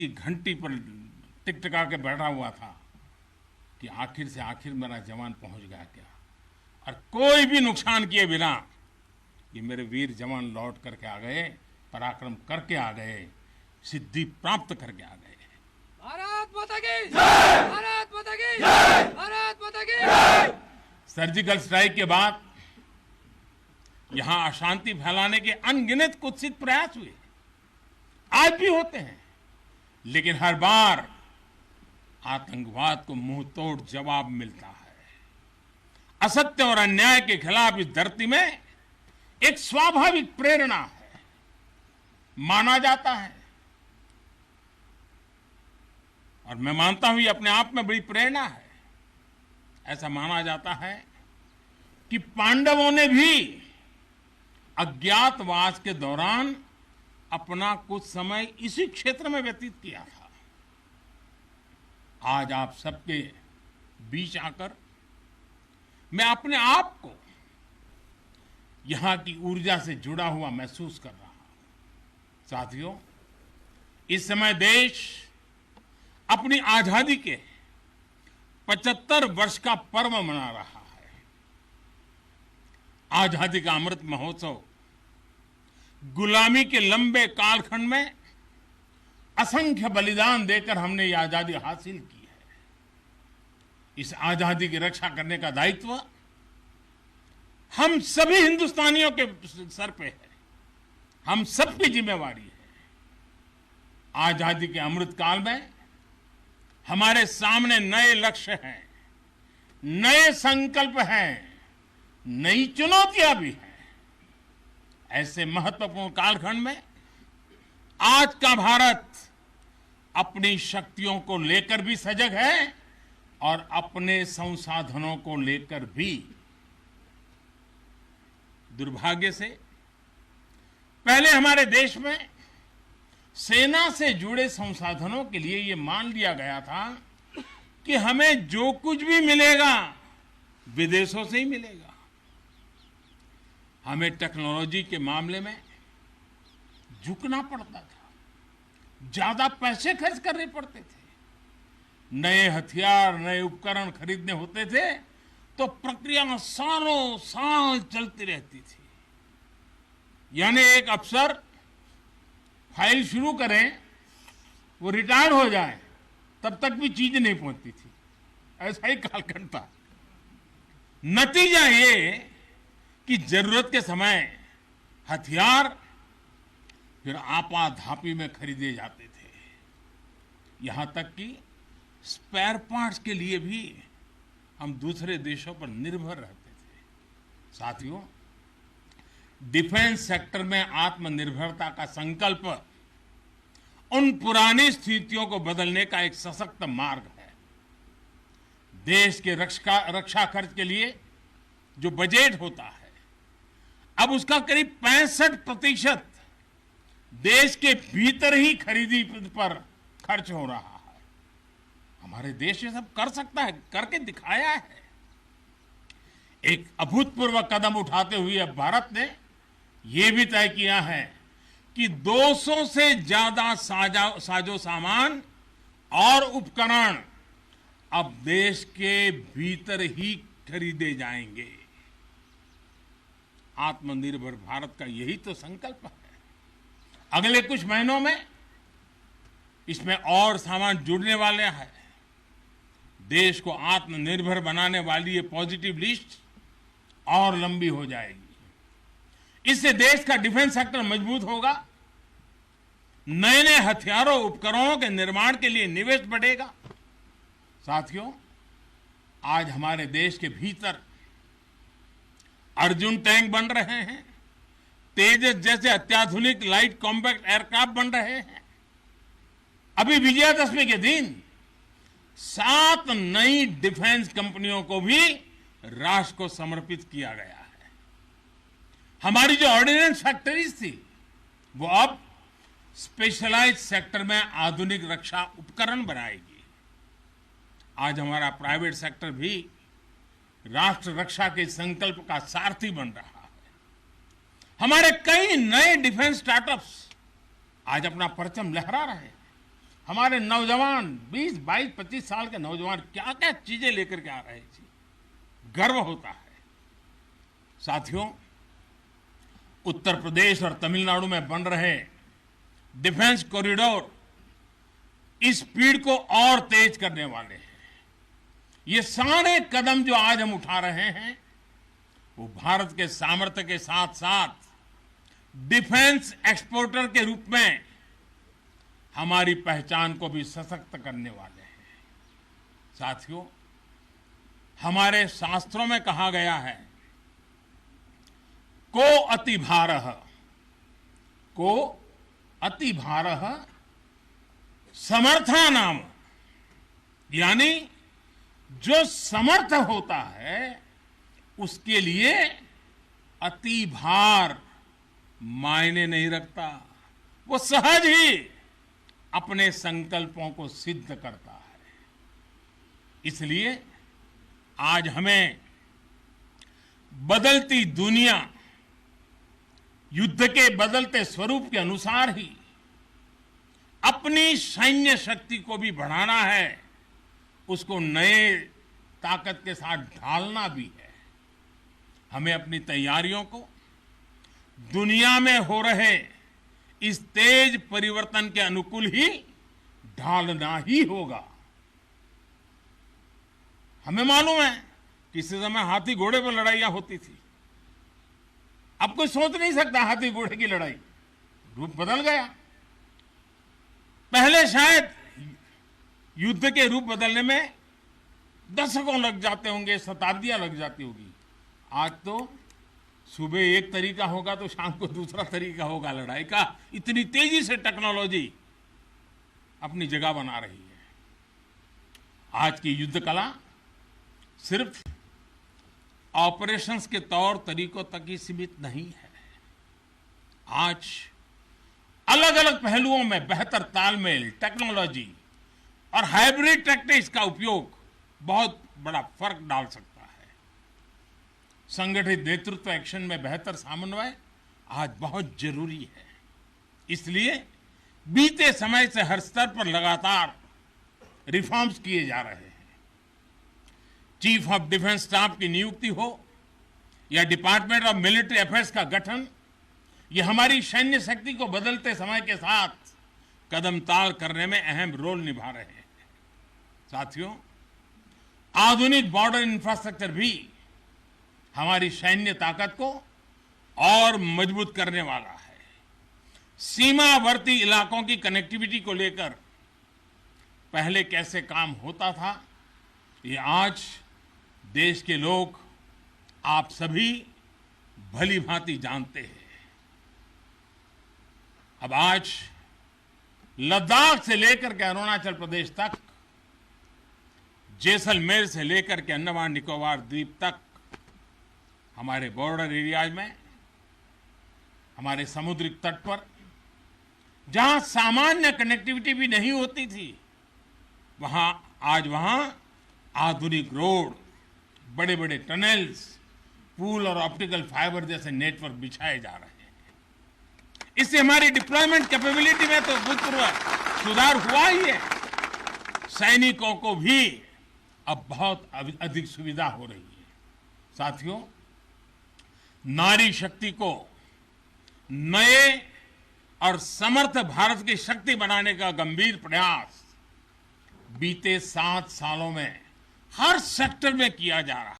की घंटी पर टिकटिका के बैठा हुआ था कि आखिर से आखिर मेरा जवान पहुंच गया क्या। और कोई भी नुकसान किए बिना ये मेरे वीर जवान लौट करके आ गए, पराक्रम करके आ गए, सिद्धि प्राप्त करके आ गए। भारत माता की जय! भारत माता की जय! भारत माता की जय! सर्जिकल स्ट्राइक के बाद यहां अशांति फैलाने के अनगिनत कुत्सित प्रयास हुए, आज भी होते हैं, लेकिन हर बार आतंकवाद को मुंह तोड़ जवाब मिलता है। असत्य और अन्याय के खिलाफ इस धरती में एक स्वाभाविक प्रेरणा है, माना जाता है। और मैं मानता हूं ये अपने आप में बड़ी प्रेरणा है। ऐसा माना जाता है कि पांडवों ने भी अज्ञातवास के दौरान अपना कुछ समय इसी क्षेत्र में व्यतीत किया था। आज आप सबके बीच आकर मैं अपने आप को यहां की ऊर्जा से जुड़ा हुआ महसूस कर रहा हूं। साथियों, इस समय देश अपनी आजादी के 75 वर्ष का पर्व मना रहा है। आजादी का अमृत महोत्सव गुलामी के लंबे कालखंड में असंख्य बलिदान देकर हमने ये आजादी हासिल की है। इस आजादी की रक्षा करने का दायित्व हम सभी हिंदुस्तानियों के सर पे है, हम सबकी जिम्मेवारी है। आजादी के अमृत काल में हमारे सामने नए लक्ष्य हैं, नए संकल्प हैं, नई चुनौतियां भी हैं। ऐसे महत्वपूर्ण कालखंड में आज का भारत अपनी शक्तियों को लेकर भी सजग है और अपने संसाधनों को लेकर भी। दुर्भाग्य से पहले हमारे देश में सेना से जुड़े संसाधनों के लिए यह मान लिया गया था कि हमें जो कुछ भी मिलेगा विदेशों से ही मिलेगा। हमें टेक्नोलॉजी के मामले में झुकना पड़ता था, ज्यादा पैसे खर्च करने पड़ते थे। नए हथियार, नए उपकरण खरीदने होते थे तो प्रक्रिया सालों साल चलती रहती थी। यानी एक अफसर फाइल शुरू करें, वो रिटायर हो जाए, तब तक भी चीज नहीं पहुंचती थी। ऐसा ही कालखंड था। नतीजा ये कि जरूरत के समय हथियार फिर आपाधापी में खरीदे जाते थे। यहां तक कि स्पेयर पार्ट्स के लिए भी हम दूसरे देशों पर निर्भर रहते थे। साथियों, डिफेंस सेक्टर में आत्मनिर्भरता का संकल्प उन पुरानी स्थितियों को बदलने का एक सशक्त मार्ग है। देश के रक्षा खर्च के लिए जो बजट होता है, अब उसका करीब 65% देश के भीतर ही खरीदी पर खर्च हो रहा है। हमारे देश ये सब कर सकता है, करके दिखाया है। एक अभूतपूर्व कदम उठाते हुए अब भारत ने यह भी तय किया है कि 200 से ज्यादा साजो सामान और उपकरण अब देश के भीतर ही खरीदे जाएंगे। आत्मनिर्भर भारत का यही तो संकल्प है। अगले कुछ महीनों में इसमें और सामान जुड़ने वाले हैं। देश को आत्मनिर्भर बनाने वाली ये पॉजिटिव लिस्ट और लंबी हो जाएगी। इससे देश का डिफेंस सेक्टर मजबूत होगा, नए नए हथियारों उपकरणों के निर्माण के लिए निवेश बढ़ेगा। साथियों, आज हमारे देश के भीतर अर्जुन टैंक बन रहे हैं, तेजस जैसे अत्याधुनिक लाइट कॉम्पैक्ट एयरक्राफ्ट बन रहे हैं। अभी विजयादशमी के दिन 7 नई डिफेंस कंपनियों को भी राष्ट्र को समर्पित किया गया है। हमारी जो ऑर्डिनेंस फैक्ट्रीज थी वो अब स्पेशलाइज्ड सेक्टर में आधुनिक रक्षा उपकरण बनाएगी। आज हमारा प्राइवेट सेक्टर भी राष्ट्र रक्षा के संकल्प का सारथी बन रहा है। हमारे कई नए डिफेंस स्टार्टअप्स आज अपना परचम लहरा रहे हैं। हमारे नौजवान 20, 22, 25 साल के नौजवान क्या क्या चीजें लेकर के आ रहे थे, गर्व होता है। साथियों, उत्तर प्रदेश और तमिलनाडु में बन रहे डिफेंस कॉरिडोर इस स्पीड को और तेज करने वाले हैं। ये सारे कदम जो आज हम उठा रहे हैं वो भारत के सामर्थ्य के साथ साथ डिफेंस एक्सपोर्टर के रूप में हमारी पहचान को भी सशक्त करने वाले हैं। साथियों, हमारे शास्त्रों में कहा गया है, को अति भारः समर्था नाम, यानी जो समर्थ होता है उसके लिए अति भार मायने नहीं रखता, वो सहज ही अपने संकल्पों को सिद्ध करता है। इसलिए आज हमें बदलती दुनिया, युद्ध के बदलते स्वरूप के अनुसार ही अपनी सैन्य शक्ति को भी बढ़ाना है, उसको नए ताकत के साथ ढालना भी है। हमें अपनी तैयारियों को दुनिया में हो रहे इस तेज परिवर्तन के अनुकूल ही ढालना ही होगा। हमें मालूम है किसी समय हाथी घोड़े पर लड़ाइयां होती थी, अब कोई सोच नहीं सकता हाथी घोड़े की लड़ाई, रूप बदल गया। पहले शायद युद्ध के रूप बदलने में दशकों लग जाते होंगे, शताब्दियां लग जाती होगी। आज तो सुबह एक तरीका होगा तो शाम को दूसरा तरीका होगा लड़ाई का। इतनी तेजी से टेक्नोलॉजी अपनी जगह बना रही है। आज की युद्ध कला सिर्फ ऑपरेशंस के तौर तरीकों तक ही सीमित नहीं है। आज अलग अलग पहलुओं में बेहतर तालमेल, टेक्नोलॉजी और हाइब्रिड टैक्टिक्स का उपयोग बहुत बड़ा फर्क डाल सकता है। संगठित नेतृत्व एक्शन में बेहतर समन्वय आज बहुत जरूरी है। इसलिए बीते समय से हर स्तर पर लगातार रिफॉर्म्स किए जा रहे हैं। चीफ ऑफ डिफेंस स्टाफ की नियुक्ति हो या डिपार्टमेंट ऑफ मिलिट्री अफेयर्स का गठन, ये हमारी सैन्य शक्ति को बदलते समय के साथ कदम ताल करने में अहम रोल निभा रहे हैं। साथियों, आधुनिक बॉर्डर इंफ्रास्ट्रक्चर भी हमारी सैन्य ताकत को और मजबूत करने वाला है। सीमावर्ती इलाकों की कनेक्टिविटी को लेकर पहले कैसे काम होता था, ये आज देश के लोग, आप सभी भली भांति जानते हैं। अब आज लद्दाख से लेकर के अरुणाचल प्रदेश तक, जैसलमेर से लेकर के अंडमान निकोबार द्वीप तक, हमारे बॉर्डर एरियाज में, हमारे समुद्री तट पर जहां सामान्य कनेक्टिविटी भी नहीं होती थी, वहां आधुनिक रोड, बड़े बड़े टनल्स, पूल और ऑप्टिकल फाइबर जैसे नेटवर्क बिछाए जा रहे हैं। इससे हमारी डिप्लॉयमेंट कैपेबिलिटी में तो भूतपूर्व सुधार हुआ ही है। सैनिकों को भी अब बहुत अधिक सुविधा हो रही है। साथियों, नारी शक्ति को नए और समर्थ भारत की शक्ति बनाने का गंभीर प्रयास बीते 7 सालों में हर सेक्टर में किया जा रहा है।